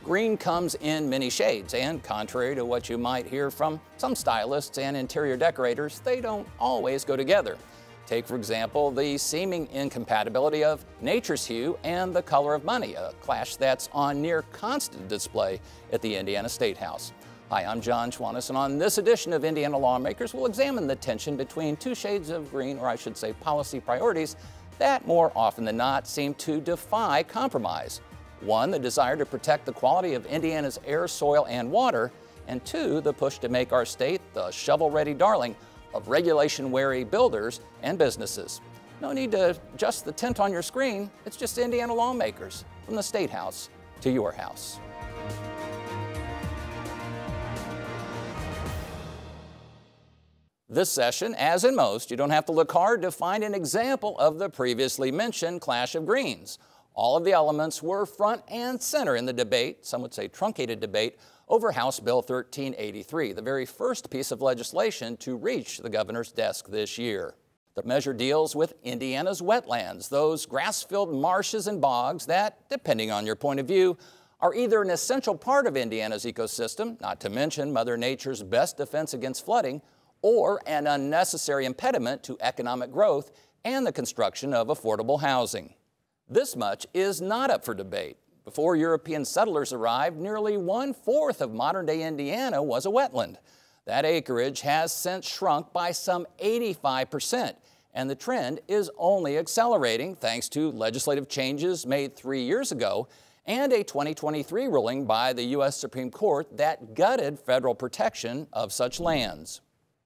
Green comes in many shades, and contrary to what you might hear from some stylists and interior decorators, they don't always go together. Take, for example, the seeming incompatibility of nature's hue and the color of money, a clash that's on near constant display at the Indiana Statehouse. Hi, I'm John Schwannis, and on this edition of Indiana Lawmakers, we'll examine the tension between two shades of green, or I should say policy priorities, that more often than not seem to defy compromise. One, the desire to protect the quality of Indiana's air, soil, and water, and two, the push to make our state the shovel-ready darling of regulation-wary builders and businesses. No need to adjust the tint on your screen. It's just Indiana Lawmakers, from the State House to your house. This session, as in most, you don't have to look hard to find an example of the previously mentioned clash of greens. All of the elements were front and center in the debate, some would say truncated debate, over House Bill 1383, the very first piece of legislation to reach the governor's desk this year. The measure deals with Indiana's wetlands, those grass-filled marshes and bogs that, depending on your point of view, are either an essential part of Indiana's ecosystem, not to mention Mother Nature's best defense against flooding, or an unnecessary impediment to economic growth and the construction of affordable housing. This much is not up for debate. Before European settlers arrived, nearly 1/4 of modern-day Indiana was a wetland. That acreage has since shrunk by some 85%, and the trend is only accelerating thanks to legislative changes made 3 years ago and a 2023 ruling by the U.S. Supreme Court that gutted federal protection of such lands.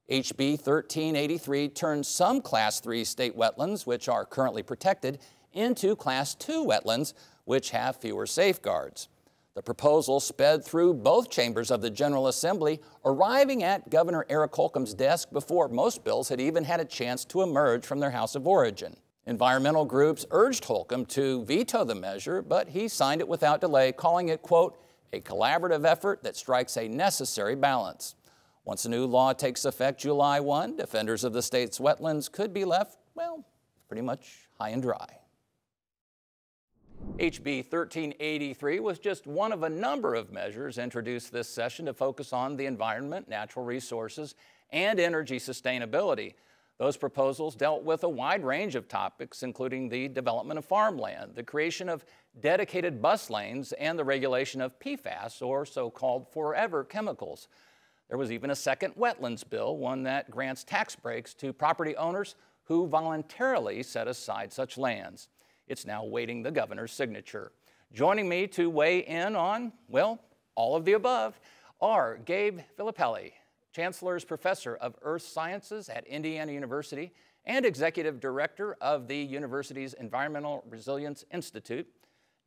HB 1383 turns some Class 3 state wetlands, which are currently protected, into Class 2 wetlands, which have fewer safeguards. The proposal sped through both chambers of the General Assembly, arriving at Governor Eric Holcomb's desk before most bills had even had a chance to emerge from their house of origin. Environmental groups urged Holcomb to veto the measure, but he signed it without delay, calling it, quote, a collaborative effort that strikes a necessary balance. Once a new law takes effect July 1, defenders of the state's wetlands could be left, well, pretty much high and dry. HB 1383 was just one of a number of measures introduced this session to focus on the environment, natural resources, and energy sustainability. Those proposals dealt with a wide range of topics, including the development of farmland, the creation of dedicated bus lanes, and the regulation of PFAS, or so-called forever chemicals. There was even a second wetlands bill, one that grants tax breaks to property owners who voluntarily set aside such lands. It's now awaiting the governor's signature. Joining me to weigh in on, well, all of the above, are Gabe Filippelli, Chancellor's Professor of Earth Sciences at Indiana University and Executive Director of the university's Environmental Resilience Institute,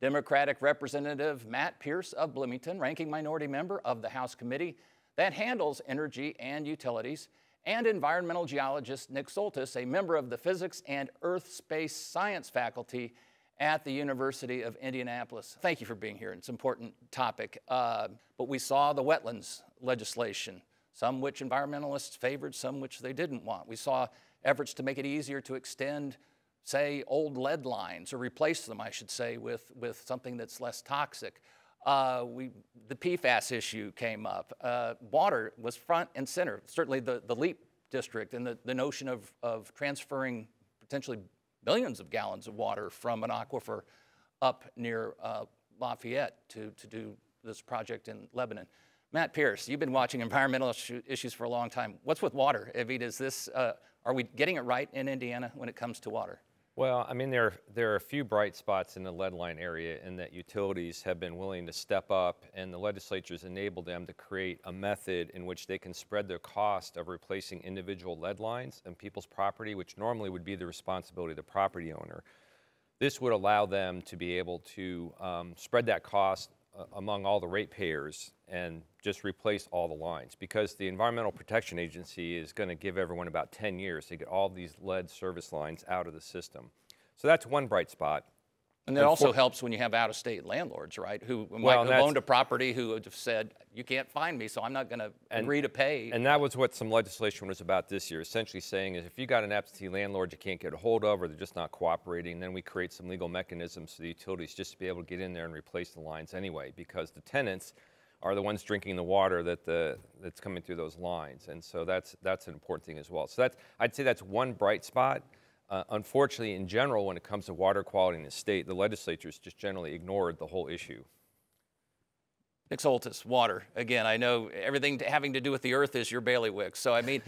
Democratic Representative Matt Pierce of Bloomington, ranking minority member of the House Committee that handles energy and utilities, and environmental geologist Nick Soltis, a member of the Physics and Earth Space Science faculty at the University of Indianapolis. Thank you for being here. It's an important topic. But we saw the wetlands legislation, some which environmentalists favored, some which they didn't want. We saw efforts to make it easier to extend, say, old lead lines, or replace them, I should say, with something that's less toxic. The PFAS issue came up. Water was front and center, certainly the LEAP district, and the notion of transferring potentially billions of gallons of water from an aquifer up near Lafayette to do this project in Lebanon. Matt Pierce, you've been watching environmental issues for a long time. What's with water? I mean, are we getting it right in Indiana when it comes to water? Well, I mean, there are a few bright spots in the lead line area in that utilities have been willing to step up, and the legislature's enabled them to create a method in which they can spread the cost of replacing individual lead lines on people's property, which normally would be the responsibility of the property owner. This would allow them to be able to spread that cost among all the ratepayers and just replace all the lines, because the Environmental Protection Agency is going to give everyone about 10 years to get all these lead service lines out of the system. So that's one bright spot. And it also helps when you have out-of-state landlords, right, who might have owned a property who have said, you can't find me, so I'm not going to agree to pay. And that was what some legislation was about this year, essentially saying is if you got an absentee landlord you can't get a hold of or they're just not cooperating, then we create some legal mechanisms for the utilities just to be able to get in there and replace the lines anyway, because the tenants are the ones drinking the water that's coming through those lines. And so that's an important thing as well. So I'd say that's one bright spot. Unfortunately, in general, when it comes to water quality in the state, the legislature's just generally ignored the whole issue. Nick Soltis, water. Again, I know everything having to do with the earth is your bailiwick. So, I mean,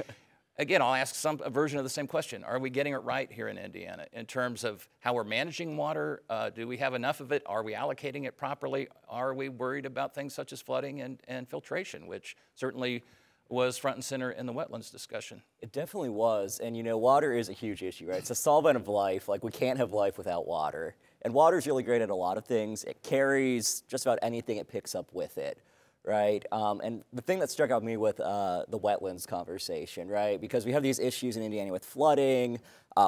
again, I'll ask a version of the same question. Are we getting it right here in Indiana in terms of how we're managing water? Do we have enough of it? Are we allocating it properly? Are we worried about things such as flooding and filtration, which certainly was front and center in the wetlands discussion? It definitely was. And, you know, water is a huge issue, right? It's a solvent of life. Like, we can't have life wethout water. And water is really great at a lot of things. It carries just about anything it picks up with it, right? And the thing that struck out me with the wetlands conversation, right? Because we have these issues in Indiana with flooding,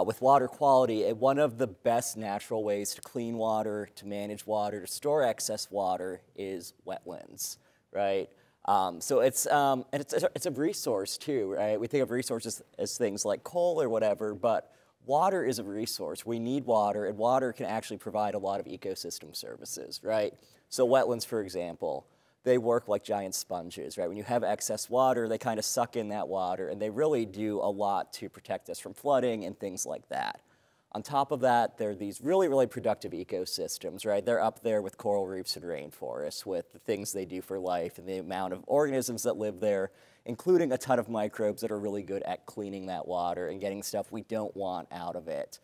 with water quality. And one of the best natural ways to clean water, to manage water, to store excess water is wetlands, right? So it's a resource too, right? We think of resources as things like coal or whatever, but water is a resource. We need water, and water can actually provide a lot of ecosystem services, right? So wetlands, for example, they work like giant sponges, right? When you have excess water, they kind of suck in that water, and they really do a lot to protect us from flooding and things like that. On top of that, there are these really, really productive ecosystems, right? They're up there with coral reefs and rainforests, with the things they do for life and the amount of organisms that live there, including a ton of microbes that are really good at cleaning that water and getting stuff we don't want out of it.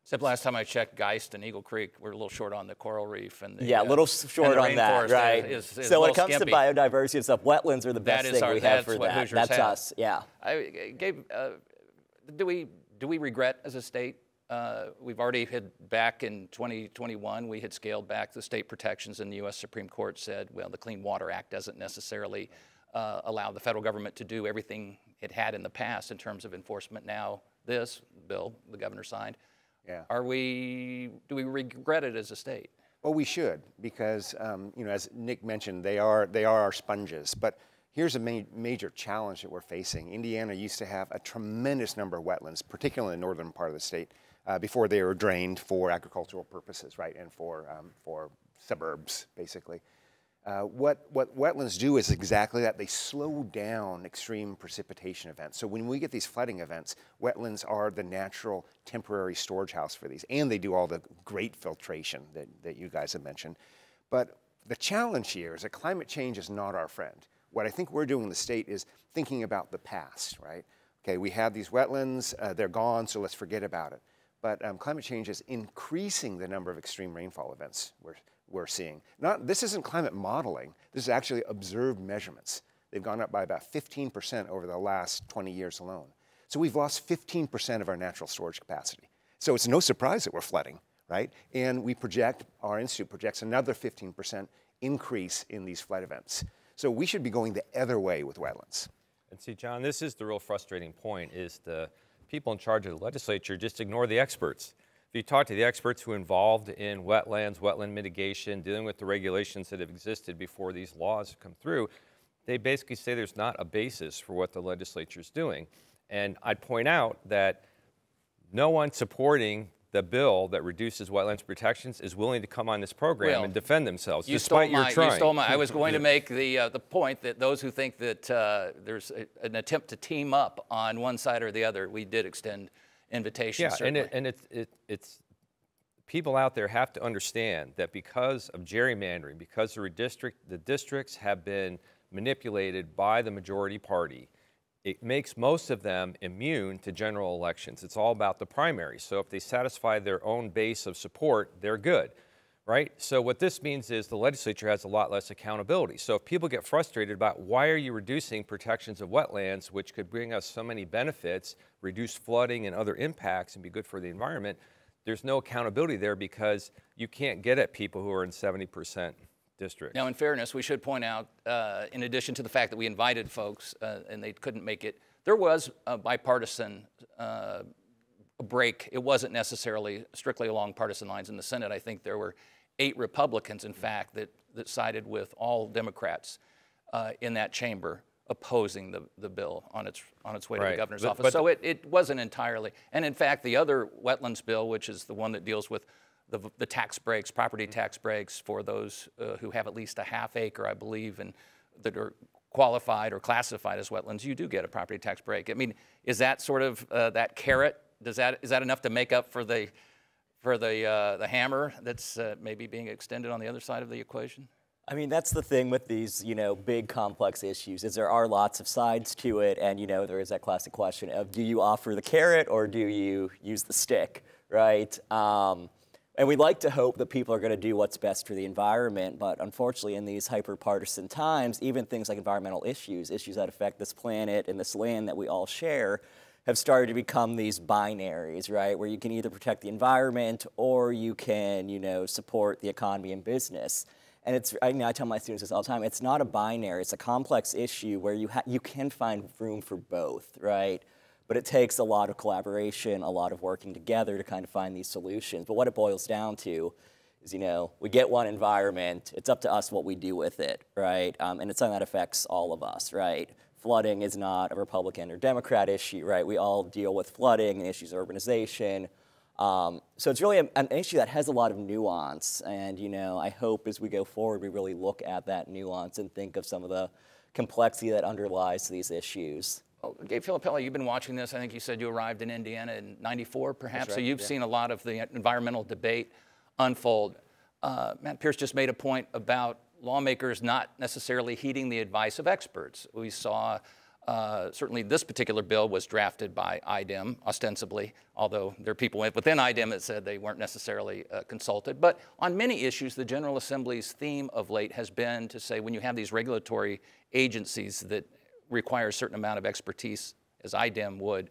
Except last time I checked, Geist and Eagle Creek were a little short on the coral reef. And a little short on that, right? So when it comes to biodiversity and stuff, wetlands are the best thing we have for that. That's us, yeah. Gabe, do we regret as a state? We've already back in 2021, we had scaled back the state protections, and the U.S. Supreme Court said, well, the Clean Water Act doesn't necessarily allow the federal government to do everything it had in the past in terms of enforcement. Now, this bill the governor signed, do we regret it as a state? Well, we should, because you know, as Nick mentioned, they are our sponges. But here's a major challenge that we're facing. Indiana used to have a tremendous number of wetlands, particularly in the northern part of the state, before they were drained for agricultural purposes, right, and for suburbs, basically. What wetlands do is exactly that. They slow down extreme precipitation events. So when we get these flooding events, wetlands are the natural temporary storage house for these, and they do all the great filtration that you guys have mentioned. But the challenge here is that climate change is not our friend. What I think we're doing in the state is thinking about the past, right? Okay, we have these wetlands, they're gone, so let's forget about it. But climate change is increasing the number of extreme rainfall events we're seeing. This isn't climate modeling, this is actually observed measurements. They've gone up by about 15% over the last 20 years alone. So we've lost 15% of our natural storage capacity. So it's no surprise that we're flooding, right? And our institute projects another 15% increase in these flood events. So we should be going the other way with wetlands. And see, John, this is the real frustrating point, is the people in charge of the legislature just ignore the experts. If you talk to the experts who are involved in wetlands, wetland mitigation, dealing with the regulations that have existed before these laws have come through, they basically say there's not a basis for what the legislature is doing. And I'd point out that no one supporting the bill that reduces wetlands protections is willing to come on this program and defend themselves, despite your trying. I was going to make the point that those who think that there's an attempt to team up on one side or the other, we did extend invitations. Yeah, and it's people out there have to understand that because of gerrymandering, because the districts have been manipulated by the majority party, it makes most of them immune to general elections. It's all about the primary. So if they satisfy their own base of support, they're good, right? So what this means is the legislature has a lot less accountability. So if people get frustrated about why are you reducing protections of wetlands, which could bring us so many benefits, reduce flooding and other impacts and be good for the environment, there's no accountability there because you can't get at people who are in 70% districts. Now, in fairness, we should point out, in addition to the fact that we invited folks and they couldn't make it, there was a bipartisan a break. It wasn't necessarily strictly along partisan lines in the Senate. I think there were 8 Republicans, in fact, that sided with all Democrats in that chamber opposing the bill on its way to the governor's office. So it wasn't entirely. And in fact, the other wetlands bill, which is the one that deals with the tax breaks, property tax breaks for those who have at least a ½ acre, I believe, and that are qualified or classified as wetlands, you do get a property tax break. I mean, is that sort of that carrot? Is that enough to make up for the hammer that's maybe being extended on the other side of the equation? I mean, that's the thing with these, big complex issues, is there are lots of sides to it, and, there is that classic question of, do you offer the carrot or do you use the stick, right? And we'd like to hope that people are going to do what's best for the environment, but unfortunately in these hyper-partisan times, even things like environmental issues that affect this planet and this land that we all share, have started to become these binaries, right? Where you can either protect the environment or you can, support the economy and business. And I tell my students this all the time, it's not a binary, it's a complex issue where you can find room for both, right? But it takes a lot of collaboration, a lot of working together to kind of find these solutions. But what it boils down to is, we get one environment, it's up to us what we do with it, right? And it's something that affects all of us, right? Flooding is not a Republican or Democrat issue, right? We all deal with flooding and issues of urbanization. So it's really an issue that has a lot of nuance, and I hope as we go forward we really look at that nuance and think of some of the complexity that underlies these issues. Well, Gabe Filippelli, you've been watching this. I think you said you arrived in Indiana in '94, perhaps. Right, so you've seen a lot of the environmental debate unfold. Matt Pierce just made a point about lawmakers not necessarily heeding the advice of experts. We saw certainly this particular bill was drafted by IDEM, ostensibly, although there are people within IDEM that said they weren't necessarily consulted. But on many issues, the General Assembly's theme of late has been to say when you have these regulatory agencies that require a certain amount of expertise, as IDEM would,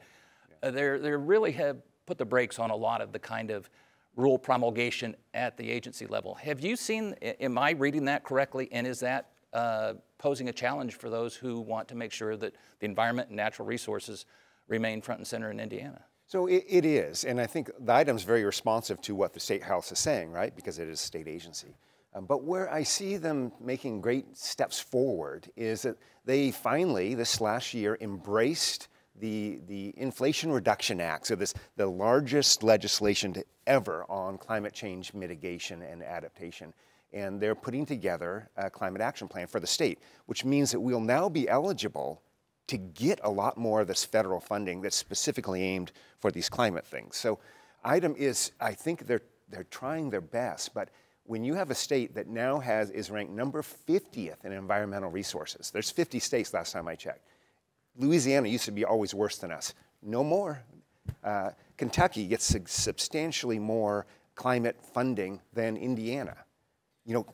they really have put the brakes on a lot of the kind of rule promulgation at the agency level. Have you seen, am I reading that correctly, and is that posing a challenge for those who want to make sure that the environment and natural resources remain front and center in Indiana? So it is, and I think the item's very responsive to what the Statehouse is saying, right, because it is a state agency. But where I see them making great steps forward is that they finally, this last year, embraced the Inflation Reduction Act, so the largest legislation ever on climate change mitigation and adaptation. And they're putting together a climate action plan for the state, which means that we'll now be eligible to get a lot more of this federal funding that's specifically aimed for these climate things. So IDEM is, I think they're trying their best, but when you have a state that now is ranked number 50th in environmental resources, there's 50 states last time I checked. Louisiana used to be always worse than us. No more. Kentucky gets substantially more climate funding than Indiana.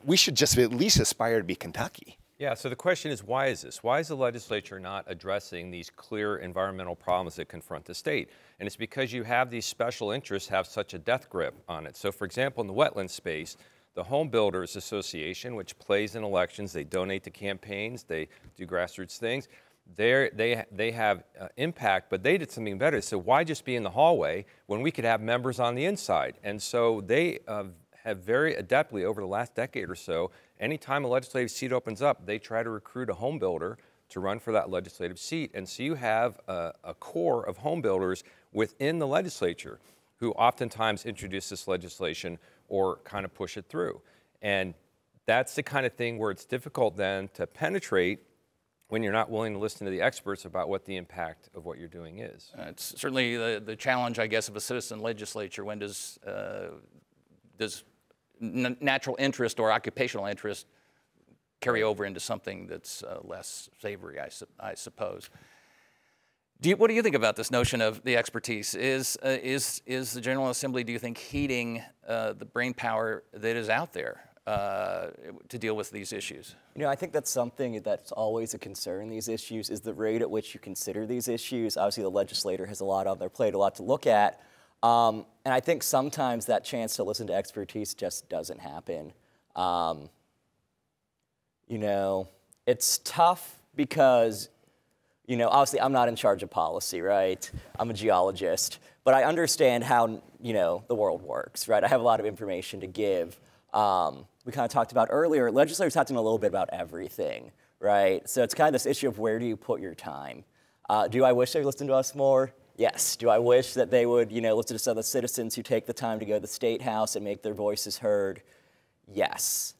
We should just at least aspire to be Kentucky. Yeah, so the question is, why is this? Why is the legislature not addressing these clear environmental problems that confront the state? And it's because you have these special interests have such a death grip on it. So for example, in the wetland space, the Home Builders Association, which plays in elections, they donate to campaigns, they do grassroots things, they have impact, but they did something better. So why just be in the hallway when we could have members on the inside? And so they have very adeptly over the last decade or so, anytime a legislative seat opens up, they try to recruit a home builder to run for that legislative seat. And so you have a core of home builders within the legislature who oftentimes introduce this legislation or kind of push it through. And that's the kind of thing where it's difficult then to penetrate when you're not willing to listen to the experts about what the impact of what you're doing is. It's certainly the challenge, I guess, of a citizen legislature. When does natural interest or occupational interest carry over into something that's less savory, I suppose? What do you think about this notion of the expertise? Is the General Assembly, do you think, heeding the brain power that is out there to deal with these issues? I think that's something that's always a concern, these issues, is the rate at which you consider these issues. Obviously, the legislator has a lot on their plate, a lot to look at. And I think sometimes that chance to listen to expertise just doesn't happen. It's tough because You know, obviously I'm not in charge of policy, right? I'm a geologist, but I understand how, you know, the world works, right? I have a lot of information to give. We kind of talked about earlier, legislators have to know a little bit about everything, right? So it's kind of this issue of where do you put your time? Do I wish they would listen to us more? Yes. Do I wish that they would, you know, listen to some of the citizens who take the time to go to the Statehouse and make their voices heard? Yes.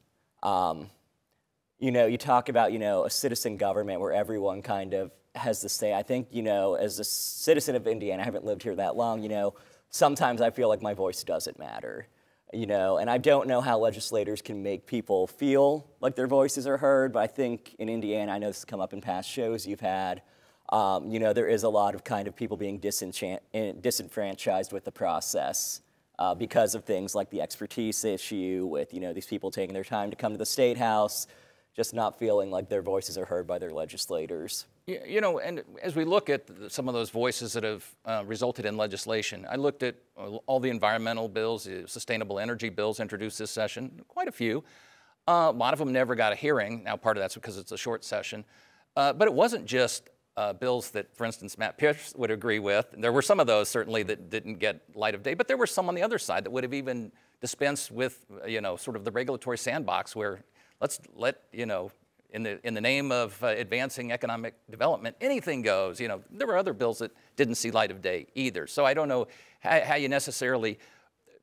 You know, you talk about, you know, a citizen government where everyone kind of has the say. I think, you know, as a citizen of Indiana, I haven't lived here that long, you know, sometimes I feel like my voice doesn't matter. You know, and I don't know how legislators can make people feel like their voices are heard, but I think in Indiana, I know this has come up in past shows you've had, you know, there is a lot of kind of people being disenfranchised with the process because of things like the expertise issue with, you know, these people taking their time to come to the Statehouse, just not feeling like their voices are heard by their legislators. You know, and as we look at some of those voices that have resulted in legislation, I looked at all the environmental bills, the sustainable energy bills introduced this session, quite a few. A lot of them never got a hearing. Now, part of that's because it's a short session. But it wasn't just bills that, for instance, Matt Pierce would agree with. There were some of those, certainly, that didn't get light of day. But there were some on the other side that would have even dispensed with, you know, sort of the regulatory sandbox where let's let, you know, in the name of advancing economic development, anything goes. You know, there were other bills that didn't see light of day either. So I don't know how you necessarily,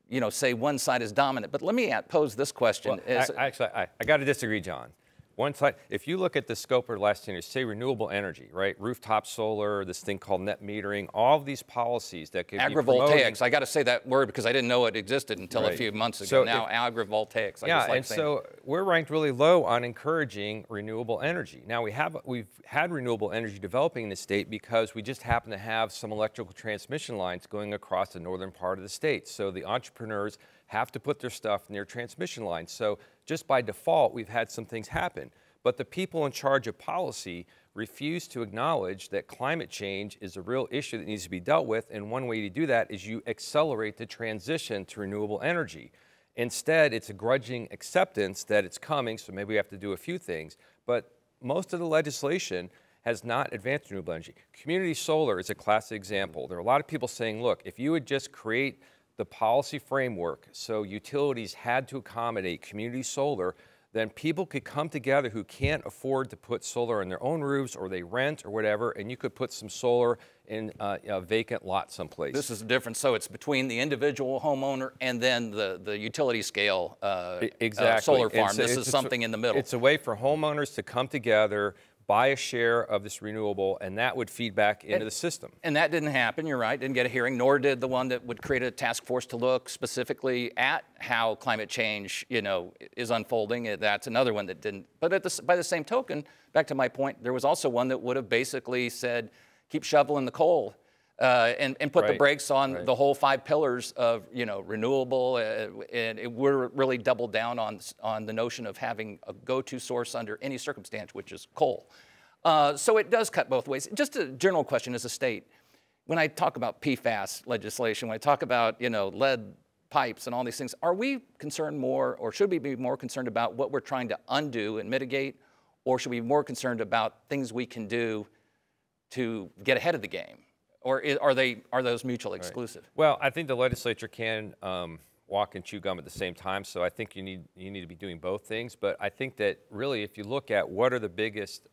you know, say one side is dominant. But let me pose this question. Well, actually, I got to disagree, John. One side, if you look at the scope of the last 10 years, say renewable energy, right? Rooftop solar, this thing called net metering, all of these policies that could be agrivoltaics. I got to say that word because I didn't know it existed until a few months ago. So now agrivoltaics. So we're ranked really low on encouraging renewable energy. Now we've had renewable energy developing in the state because we just happen to have some electrical transmission lines going across the northern part of the state. So the entrepreneurs have to put their stuff near transmission lines. So just by default, we've had some things happen. But the people in charge of policy refuse to acknowledge that climate change is a real issue that needs to be dealt with. And one way to do that is you accelerate the transition to renewable energy. Instead, it's a grudging acceptance that it's coming, so maybe we have to do a few things. But most of the legislation has not advanced renewable energy. Community solar is a classic example. There are a lot of people saying, look, if you would just create the policy framework so utilities had to accommodate community solar, then people could come together who can't afford to put solar on their own roofs or they rent or whatever, and you could put some solar in a vacant lot someplace. This is different. So it's between the individual homeowner and then the utility scale solar farm. This is something in the middle. It's a way for homeowners to come together, buy a share of this renewable, and that would feed back into the system. And that didn't happen, you're right, didn't get a hearing, nor did the one that would create a task force to look specifically at how climate change, you know, is unfolding. That's another one that didn't. But by the same token, back to my point, there was also one that would have basically said, keep shoveling the coal and put the brakes on the whole 5 pillars of, you know, renewable, and we're really doubled down on the notion of having a go-to source under any circumstance, which is coal. So it does cut both ways. Just a general question as a state, when I talk about PFAS legislation, when I talk about, you know, lead pipes and all these things, are we concerned more, or should we be more concerned about what we're trying to undo and mitigate, or should we be more concerned about things we can do to get ahead of the game? Or are those mutually exclusive? Right. Well, I think the legislature can walk and chew gum at the same time. So I think you need to be doing both things. But I think that really, if you look at what are the biggest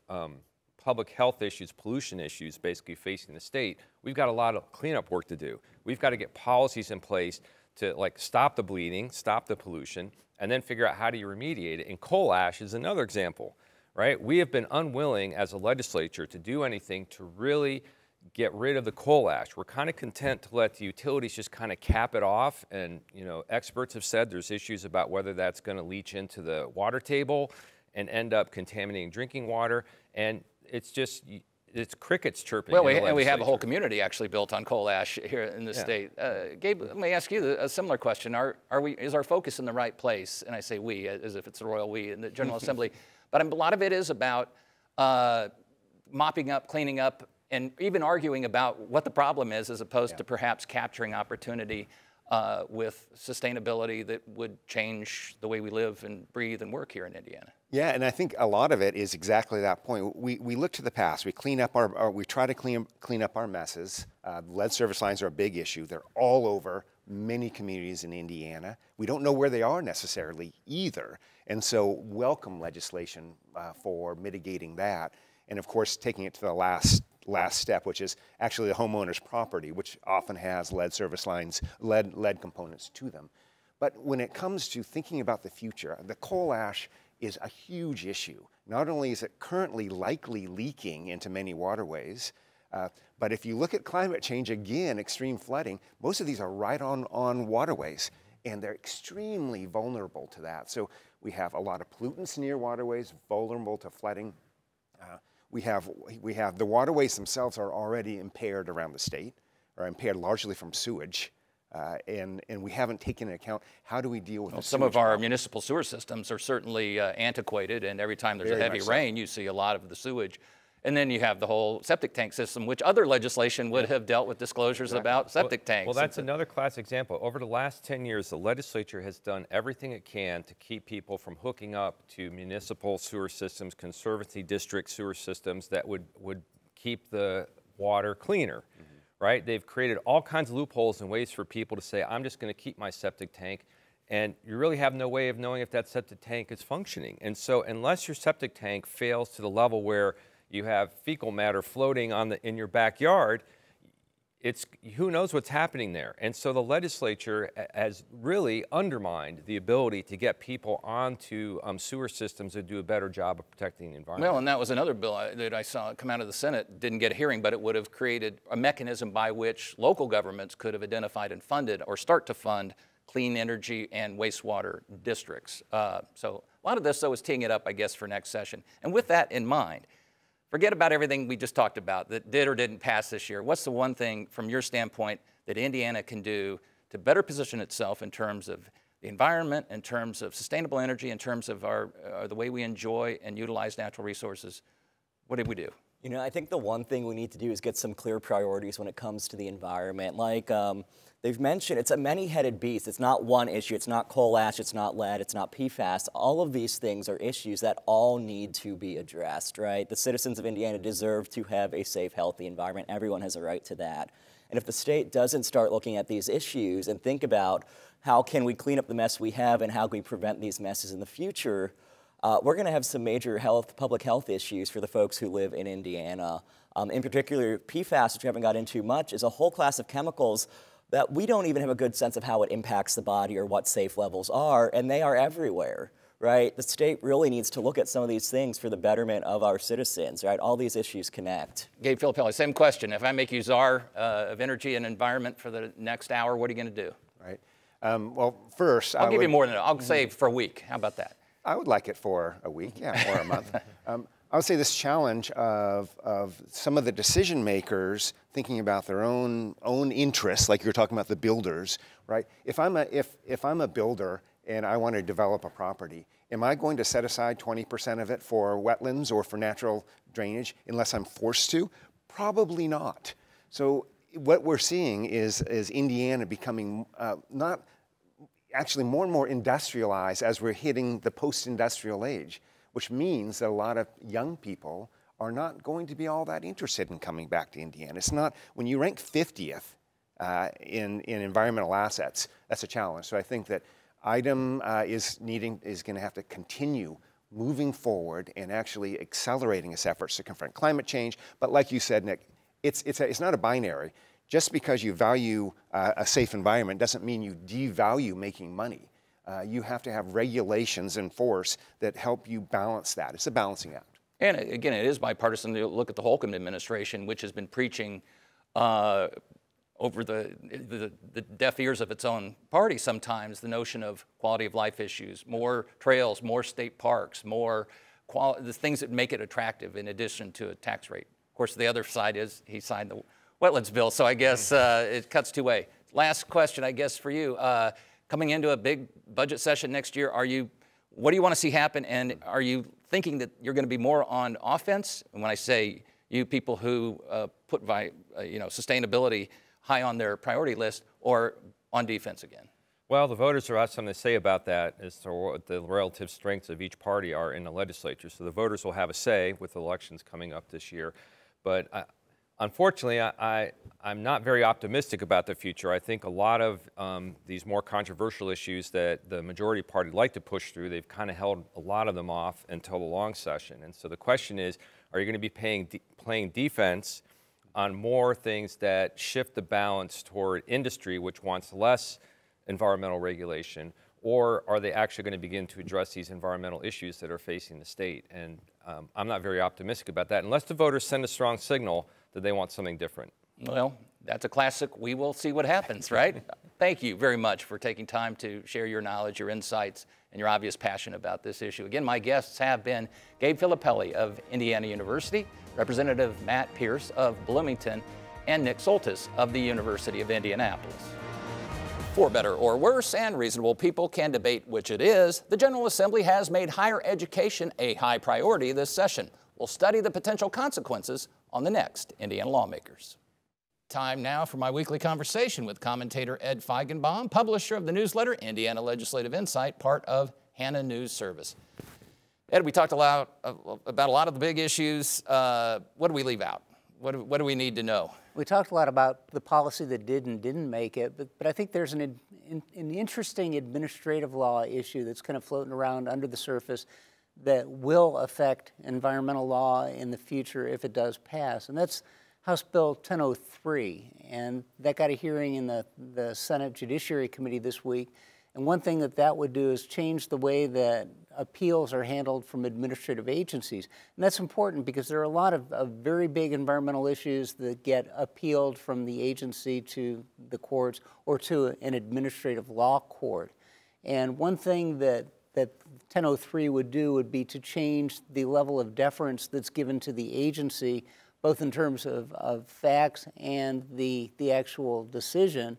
public health issues, pollution issues, basically facing the state, we've got a lot of cleanup work to do. We've got to get policies in place to like stop the bleeding, stop the pollution, and then figure out how do you remediate it. And coal ash is another example, right? We have been unwilling as a legislature to do anything to really get rid of the coal ash. We're kind of content to let the utilities just kind of cap it off, and you know, experts have said there's issues about whether that's going to leach into the water table and end up contaminating drinking water, and it's just, it's crickets chirping. Well, we have a whole community actually built on coal ash here in the state. Gabe, let me ask you a similar question. Is our focus in the right place? And I say we, as if it's a royal we in the General Assembly, but a lot of it is about mopping up, cleaning up, and even arguing about what the problem is as opposed to perhaps capturing opportunity. with sustainability that would change the way we live and breathe and work here in Indiana. Yeah, and I think a lot of it is exactly that point. We look to the past. We clean up we try to clean up our messes. Lead service lines are a big issue. They're all over many communities in Indiana. We don't know where they are necessarily either, and so welcome legislation for mitigating that. And of course, taking it to the last step, which is actually the homeowner's property, which often has lead service lines, lead components to them. But when it comes to thinking about the future, the coal ash is a huge issue. Not only is it currently likely leaking into many waterways, but if you look at climate change, again, extreme flooding, most of these are right on waterways, and they're extremely vulnerable to that. So we have a lot of pollutants near waterways, vulnerable to flooding. We have the waterways themselves are already impaired around the state, or impaired largely from sewage. And we haven't taken into account how do we deal with some of our municipal sewer systems are certainly antiquated, and every time there's a heavy rain, you see a lot of the sewage. And then you have the whole septic tank system, which other legislation would have dealt with disclosures about septic tanks. Well, that's another classic example. Over the last 10 years, the legislature has done everything it can to keep people from hooking up to municipal sewer systems, conservancy district sewer systems that would keep the water cleaner. Right? They've created all kinds of loopholes and ways for people to say, I'm just going to keep my septic tank, and you really have no way of knowing if that septic tank is functioning. And so unless your septic tank fails to the level where you have fecal matter floating in your backyard, who knows what's happening there. And so the legislature has really undermined the ability to get people onto sewer systems that do a better job of protecting the environment. Well, and that was another bill that I saw come out of the Senate. Didn't get a hearing, but it would have created a mechanism by which local governments could have identified and funded or start to fund clean energy and wastewater districts. So a lot of this, though, is teeing it up, I guess, for next session. And with that in mind, forget about everything we just talked about that did or didn't pass this year. What's the one thing from your standpoint that Indiana can do to better position itself in terms of the environment, in terms of sustainable energy, in terms of the way we enjoy and utilize natural resources? What did we do? You know, I think the one thing we need to do is get some clear priorities when it comes to the environment. Like they've mentioned, it's a many-headed beast. It's not one issue. It's not coal ash. It's not lead. It's not PFAS. All of these things are issues that all need to be addressed, right? The citizens of Indiana deserve to have a safe, healthy environment. Everyone has a right to that. And if the state doesn't start looking at these issues and think about how can we clean up the mess we have and how can we prevent these messes in the future, we're going to have some major public health issues for the folks who live in Indiana. In particular, PFAS, which we haven't got into much, is a whole class of chemicals that we don't even have a good sense of how it impacts the body or what safe levels are, and they are everywhere, right? The state really needs to look at some of these things for the betterment of our citizens, right? All these issues connect. Gabe Filippelli, same question. If I make you czar of energy and environment for the next hour, what are you going to do? Right. Well, first, I'll give you more than that. I'll say for a week. How about that? I would like it for a week, yeah, or a month. I would say this challenge of some of the decision makers thinking about their own interests, like you're talking about the builders, right? If I'm a builder and I want to develop a property, am I going to set aside 20% of it for wetlands or for natural drainage unless I'm forced to? Probably not. So what we're seeing is Indiana becoming not actually more and more industrialized as we're hitting the post-industrial age, which means that a lot of young people are not going to be all that interested in coming back to Indiana. It's not, when you rank 50th in environmental assets, that's a challenge. So I think that IDEM is going to have to continue moving forward and actually accelerating its efforts to confront climate change. But like you said, Nick, it's not a binary. Just because you value a safe environment doesn't mean you devalue making money. You have to have regulations in force that help you balance that. It's a balancing act. And again, it is bipartisan. You look at the Holcomb administration, which has been preaching over the deaf ears of its own party sometimes, the notion of quality of life issues, more trails, more state parks, the things that make it attractive in addition to a tax rate. Of course, the other side is he signed the wetlands bill, so I guess it cuts two ways. Last question, I guess, for you. Coming into a big budget session next year, what do you want to see happen, and are you thinking that you're going to be more on offense? And when I say you people who put sustainability high on their priority list, or on defense again? Well, the voters will have something to say about that as to what the relative strengths of each party are in the legislature. So the voters will have a say with elections coming up this year. But unfortunately, I'm not very optimistic about the future. I think a lot of these more controversial issues that the majority party like to push through, they've kind of held a lot of them off until the long session. And so the question is, are you going to be playing defense on more things that shift the balance toward industry, which wants less environmental regulation, or are they actually going to begin to address these environmental issues that are facing the state? And I'm not very optimistic about that, unless the voters send a strong signal that they want something different. Well, that's a classic. We will see what happens, right? Thank you very much for taking time to share your knowledge, your insights, and your obvious passion about this issue. Again, my guests have been Gabe Filippelli of Indiana University, Representative Matt Pierce of Bloomington, and Nick Soltis of the University of Indianapolis. For better or worse, and reasonable people can debate which it is, the General Assembly has made higher education a high priority this session. We'll study the potential consequences on the next Indiana Lawmakers. Time now for my weekly conversation with commentator Ed Feigenbaum, publisher of the newsletter Indiana Legislative Insight, part of Hannah News Service. Ed, we talked a lot about a lot of the big issues. What do we leave out? What do we need to know? We talked a lot about the policy that did and didn't make it, but I think there's an interesting administrative law issue that's kind of floating around under the surface that will affect environmental law in the future if it does pass, and that's House Bill 1003, and that got a hearing in the Senate Judiciary Committee this week. And one thing that would do is change the way that appeals are handled from administrative agencies. And that's important because there are a lot of very big environmental issues that get appealed from the agency to the courts or to an administrative law court. And one thing that 1003 would do would be to change the level of deference that's given to the agency, both in terms of facts and the actual decision,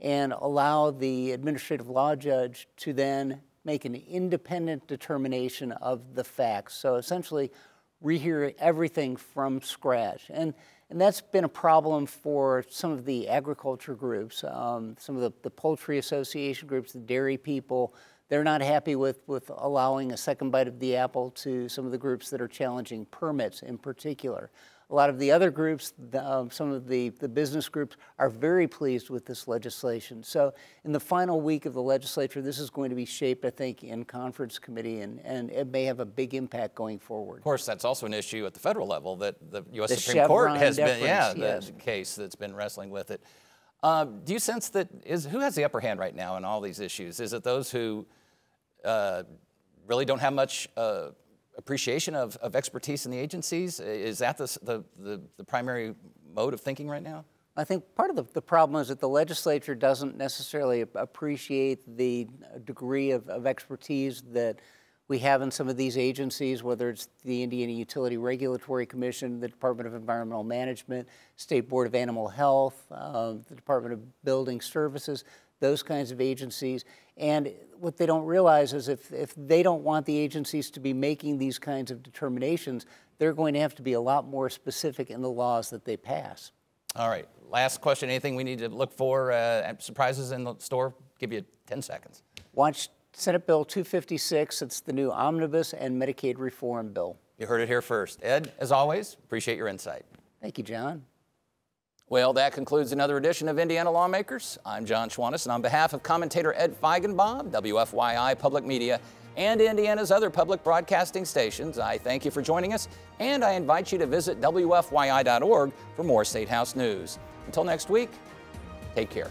and allow the administrative law judge to then make an independent determination of the facts. So essentially, rehear everything from scratch. And that's been a problem for some of the agriculture groups, some of the poultry association groups, the dairy people. They're not happy with allowing a second bite of the apple to some of the groups that are challenging permits in particular. A lot of the other groups, some of the business groups, are very pleased with this legislation. So in the final week of the legislature, this is going to be shaped, I think, in conference committee, and it may have a big impact going forward. Of course, that's also an issue at the federal level that the U.S. Supreme Court has been, yes. The case that's been wrestling with it. Do you sense that, who has the upper hand right now in all these issues? Is it those who really don't have much appreciation of expertise in the agencies? Is that the primary mode of thinking right now? I think part of the problem is that the legislature doesn't necessarily appreciate the degree of expertise that we have in some of these agencies, whether it's the Indiana Utility Regulatory Commission, the Department of Environmental Management, State Board of Animal Health, the Department of Building Services, those kinds of agencies. And what they don't realize is if they don't want the agencies to be making these kinds of determinations, they're going to have to be a lot more specific in the laws that they pass. All right, last question. Anything we need to look for, surprises in the store? Give you 10 seconds. Watch Senate Bill 256. It's the new omnibus and Medicaid reform bill. You heard it here first. Ed, as always, appreciate your insight. Thank you, John. Well, that concludes another edition of Indiana Lawmakers. I'm John Schwantes, and on behalf of commentator Ed Feigenbaum, WFYI Public Media, and Indiana's other public broadcasting stations, I thank you for joining us, and I invite you to visit WFYI.org for more Statehouse news. Until next week, take care.